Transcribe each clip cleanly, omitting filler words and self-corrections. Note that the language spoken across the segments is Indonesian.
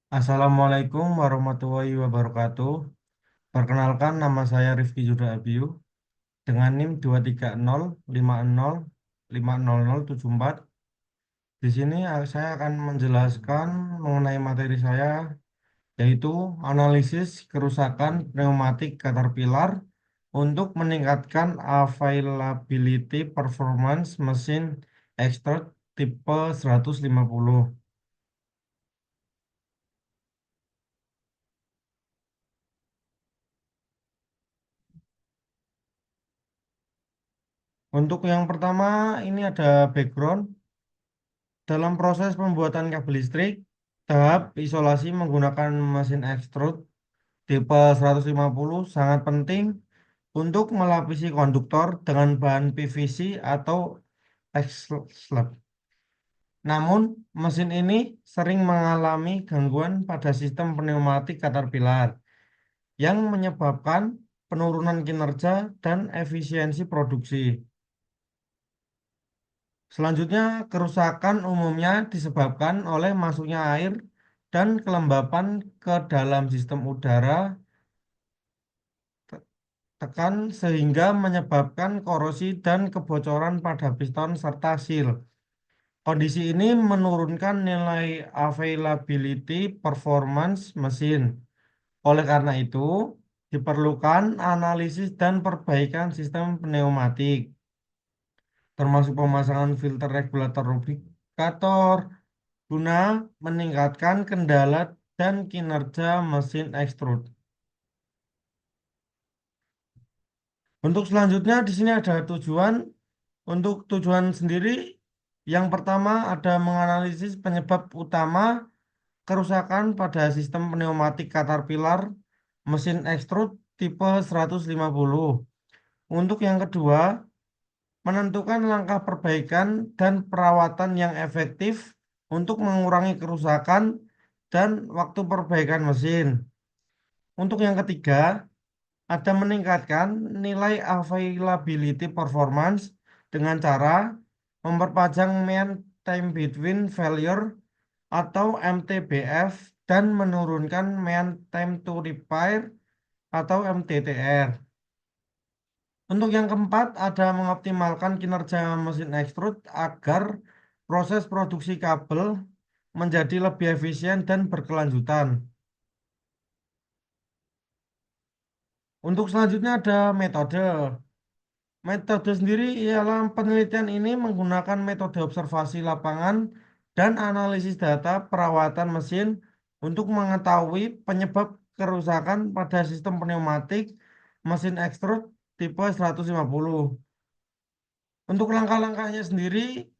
Assalamualaikum warahmatullahi wabarakatuh. Perkenalkan, nama saya Rifki Juda Abiu dengan NIM 230505074. Di sini saya akan menjelaskan mengenai materi saya, yaitu analisis kerusakan pneumatik Caterpillar untuk meningkatkan availability performance mesin extrude tipe 150. Untuk yang pertama, ini ada background. Dalam proses pembuatan kabel listrik, tahap isolasi menggunakan mesin extrude tipe 150 sangat penting untuk melapisi konduktor dengan bahan PVC atau X-slab. Namun, mesin ini sering mengalami gangguan pada sistem pneumatik Caterpillar yang menyebabkan penurunan kinerja dan efisiensi produksi. Selanjutnya, kerusakan umumnya disebabkan oleh masuknya air dan kelembapan ke dalam sistem udara tekan sehingga menyebabkan korosi dan kebocoran pada piston serta seal. Kondisi ini menurunkan nilai availability performance mesin. Oleh karena itu, diperlukan analisis dan perbaikan sistem pneumatik, termasuk pemasangan filter regulator lubrikator, guna meningkatkan kendala dan kinerja mesin extrude. Untuk selanjutnya di sini ada tujuan. Untuk tujuan sendiri, yang pertama ada menganalisis penyebab utama kerusakan pada sistem pneumatik Caterpillar mesin extrude tipe 150. Untuk yang kedua, menentukan langkah perbaikan dan perawatan yang efektif untuk mengurangi kerusakan dan waktu perbaikan mesin. Untuk yang ketiga, ada meningkatkan nilai availability performance dengan cara memperpanjang mean time between failure atau MTBF dan menurunkan mean time to repair atau MTTR. Untuk yang keempat, ada mengoptimalkan kinerja mesin extrude agar proses produksi kabel menjadi lebih efisien dan berkelanjutan. Untuk selanjutnya ada metode. Metode sendiri ialah penelitian ini menggunakan metode observasi lapangan dan analisis data perawatan mesin untuk mengetahui penyebab kerusakan pada sistem pneumatik mesin extrude tipe 150. Untuk langkah-langkahnya sendiri,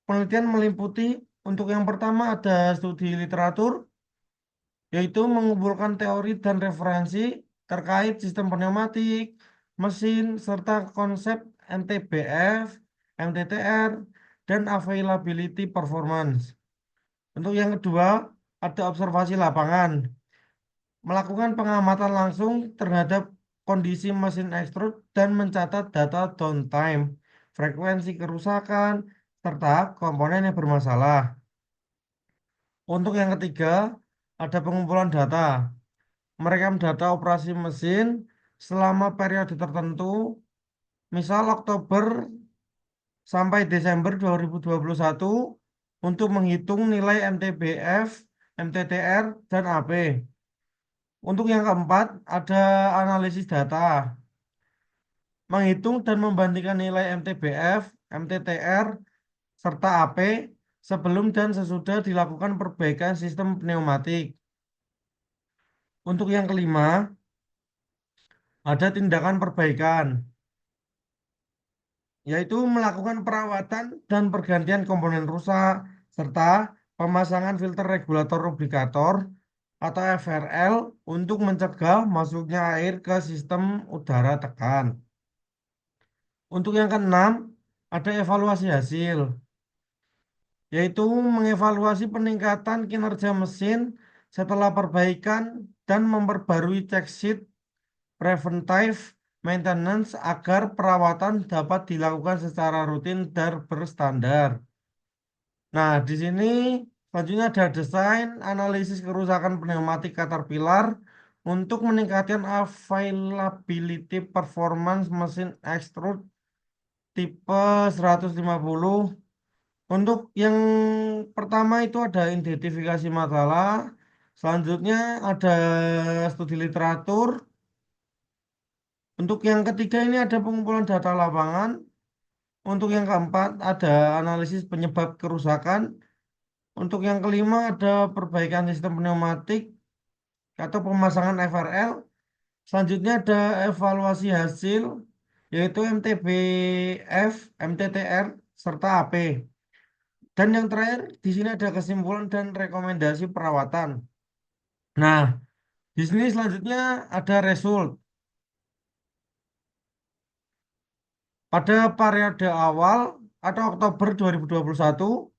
penelitian meliputi untuk yang pertama ada studi literatur, yaitu mengumpulkan teori dan referensi terkait sistem pneumatik, mesin, serta konsep MTBF, MTTR, dan availability performance. Untuk yang kedua, ada observasi lapangan, melakukan pengamatan langsung terhadap kondisi mesin extrude dan mencatat data downtime, frekuensi kerusakan, serta komponen yang bermasalah. Untuk yang ketiga, ada pengumpulan data, merekam data operasi mesin selama periode tertentu, misal Oktober sampai Desember 2021 untuk menghitung nilai MTBF, MTTR, dan AP. Untuk yang keempat, ada analisis data, menghitung dan membandingkan nilai MTBF, MTTR, serta AP sebelum dan sesudah dilakukan perbaikan sistem pneumatik. Untuk yang kelima, ada tindakan perbaikan, yaitu melakukan perawatan dan pergantian komponen rusak, serta pemasangan filter regulator lubrikator atau FRL untuk mencegah masuknya air ke sistem udara tekan. Untuk yang keenam, ada evaluasi hasil, yaitu mengevaluasi peningkatan kinerja mesin setelah perbaikan dan memperbarui check sheet preventive maintenance agar perawatan dapat dilakukan secara rutin dan berstandar. Nah, di sini Selanjutnya ada desain analisis kerusakan pneumatik Caterpillar untuk meningkatkan availability performance mesin extrude tipe 150. Untuk yang pertama itu ada identifikasi masalah. Selanjutnya ada studi literatur. Untuk yang ketiga ini ada pengumpulan data lapangan. Untuk yang keempat ada analisis penyebab kerusakan. Untuk yang kelima ada perbaikan sistem pneumatik atau pemasangan FRL. Selanjutnya ada evaluasi hasil yaitu MTBF, MTTR, serta AP. Dan yang terakhir di sini ada kesimpulan dan rekomendasi perawatan. Nah, di sini selanjutnya ada result. Pada periode awal atau Oktober 2021,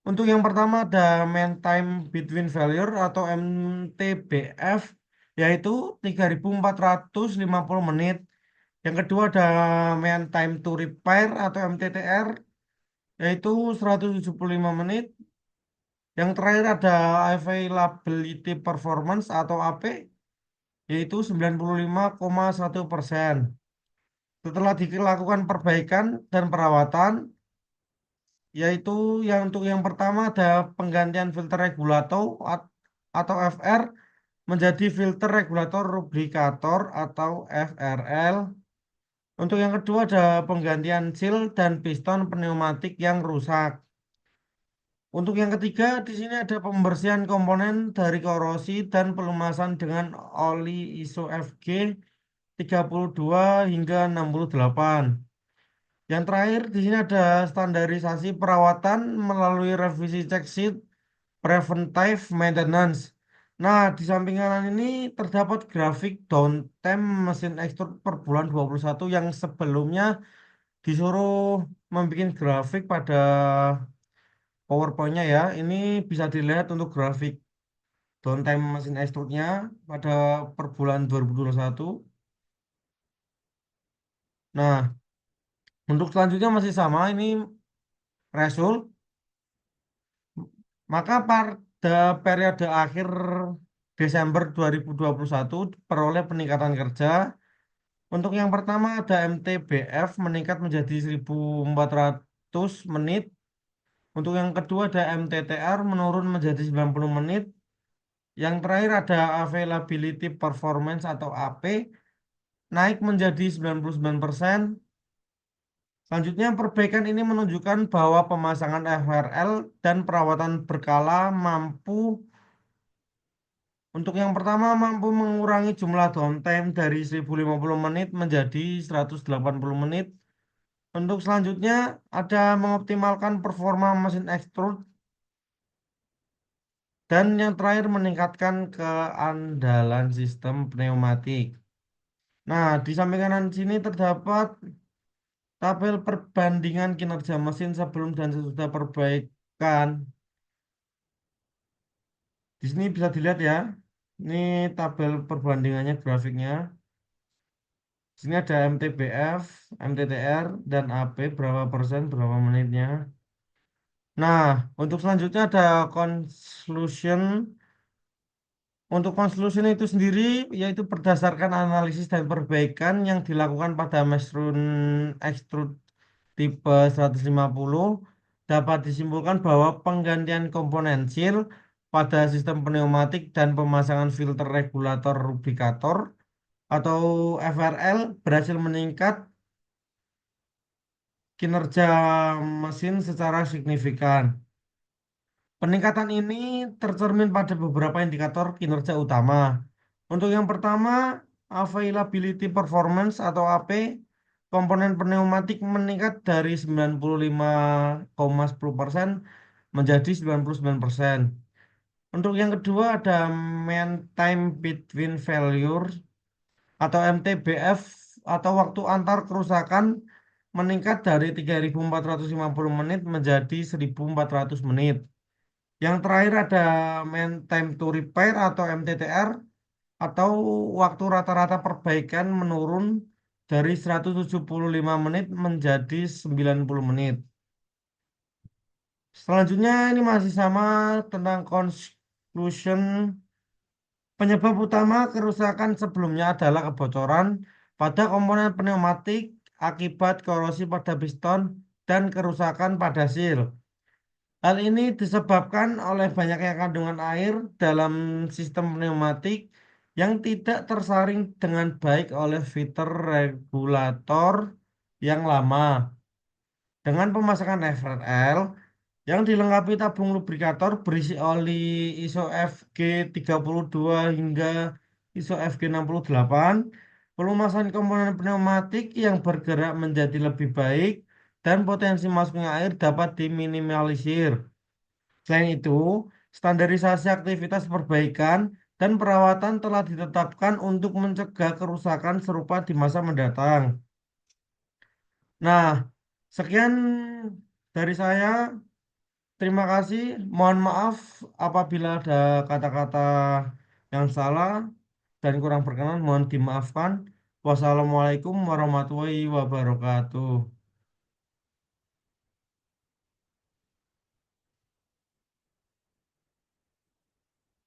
untuk yang pertama ada mean time between failure atau MTBF yaitu 3.450 menit. Yang kedua ada mean time to repair atau MTTR yaitu 175 menit. Yang terakhir ada availability performance atau AP yaitu 95,1%. Setelah dilakukan perbaikan dan perawatan, yaitu yang untuk yang pertama ada penggantian filter regulator atau FR menjadi filter regulator lubrikator atau FRL. Untuk yang kedua ada penggantian seal dan piston pneumatik yang rusak. Untuk yang ketiga di sini ada pembersihan komponen dari korosi dan pelumasan dengan oli ISO FG 32 hingga 68. Yang terakhir di sini ada standarisasi perawatan melalui revisi check sheet preventive maintenance. Nah, di samping kanan ini terdapat grafik downtime mesin ekstrud per bulan 21 yang sebelumnya disuruh membuat grafik pada PowerPoint-nya ya. Ini bisa dilihat untuk grafik downtime mesin ekstrudnya pada per bulan 2021. Nah, untuk selanjutnya masih sama ini result. Maka pada periode akhir Desember 2021 peroleh peningkatan kerja. Untuk yang pertama ada MTBF meningkat menjadi 1.400 menit. Untuk yang kedua ada MTTR menurun menjadi 90 menit. Yang terakhir ada availability performance atau AP naik menjadi 99%. Selanjutnya, perbaikan ini menunjukkan bahwa pemasangan FRL dan perawatan berkala mampu untuk yang pertama mampu mengurangi jumlah downtime dari 1.050 menit menjadi 180 menit. Untuk selanjutnya ada mengoptimalkan performa mesin extrude dan yang terakhir meningkatkan keandalan sistem pneumatik. Nah, di samping kanan sini terdapat tabel perbandingan kinerja mesin sebelum dan sesudah perbaikan. Di sini bisa dilihat ya. Ini tabel perbandingannya grafiknya. Di sini ada MTBF, MTTR, dan AP berapa persen, berapa menitnya. Nah, untuk selanjutnya ada conclusion. Untuk conclusion itu sendiri yaitu berdasarkan analisis dan perbaikan yang dilakukan pada mesin extrude tipe 150 dapat disimpulkan bahwa penggantian komponen seal pada sistem pneumatik dan pemasangan filter regulator lubrikator atau FRL berhasil meningkat kinerja mesin secara signifikan. Peningkatan ini tercermin pada beberapa indikator kinerja utama. Untuk yang pertama, availability performance atau AP, komponen pneumatik meningkat dari 95,10% menjadi 99%. Untuk yang kedua ada mean time between failure atau MTBF atau waktu antar kerusakan meningkat dari 3.450 menit menjadi 1.400 menit. Yang terakhir ada main time to repair atau MTTR atau waktu rata-rata perbaikan menurun dari 175 menit menjadi 90 menit. Selanjutnya ini masih sama tentang conclusion. Penyebab utama kerusakan sebelumnya adalah kebocoran pada komponen pneumatik akibat korosi pada piston dan kerusakan pada seal. Hal ini disebabkan oleh banyaknya kandungan air dalam sistem pneumatik yang tidak tersaring dengan baik oleh filter regulator yang lama. Dengan pemasangan FRL yang dilengkapi tabung lubrikator berisi oli ISO FG32 hingga ISO FG68, pelumasan komponen pneumatik yang bergerak menjadi lebih baik dan potensi masuknya air dapat diminimalisir. Selain itu, standarisasi aktivitas perbaikan dan perawatan telah ditetapkan untuk mencegah kerusakan serupa di masa mendatang. Nah, sekian dari saya. Terima kasih. Mohon maaf apabila ada kata-kata yang salah dan kurang berkenan. Mohon dimaafkan. Wassalamualaikum warahmatullahi wabarakatuh.